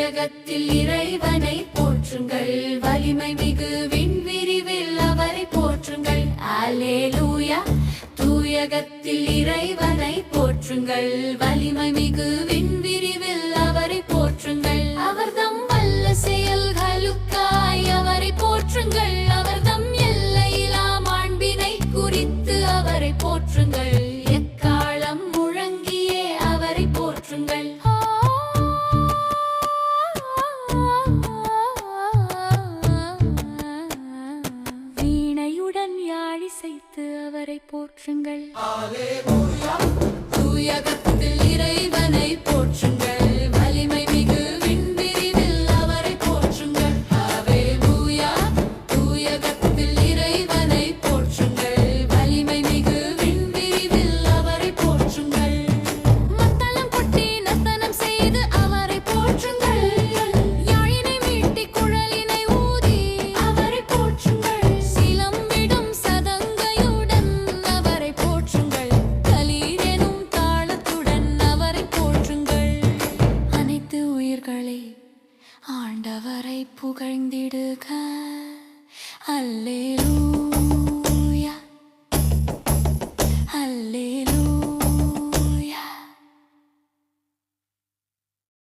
தூயகத்தில் இறைவனை போற்றுங்கள், வலிமை மிகு விண்விரிவில் அவரை போற்றுங்கள். அல்லேலூயா. தூயகத்தில் இறைவனை போற்றுங்கள், வலிமை மிகு விண்விரிவில் அவரை போற்றுங்கள். அவர்தம் வல்ல செயல்களுக்காய் அவரை போற்றுங்கள், அவர்தம் எல்லையிலா மாண்பினை குறித்து அவரை போற்றுங்கள். எக்காலம் முழங்கியே அவரை போற்றுங்கள். வீணையுடன் யாழிசைத்து அவரை போற்றுங்கள். தூயகத்தில் இறைவனை போற்றுங்கள், வலிமை மிகு விண்விரிவில் அவரை போற்றுங்கள். அல்லேலூயா. தூயகத்தில் இறைவனை போற்றுங்கள், வலிமை மிகு விண்விரிவில் அவரை போற்றுங்கள். மத்தளம் கொட்டி நர்த்தனம் செய்து அவரை போற்றுங்கள், யாழினை மீட்டி குழலினை ஊதி அவரை போற்றுங்கள். சிலம்பிடும் சதங்கையுடன் அவரை போற்றுங்கள், களீர் எனும் தாளத்துடன் அவரை போற்றுங்கள். அனைத்து உயிர்களே ஆண்டவரை புகழ்ந்திடுக. அல்லேலூயா. அல்லேலூயா.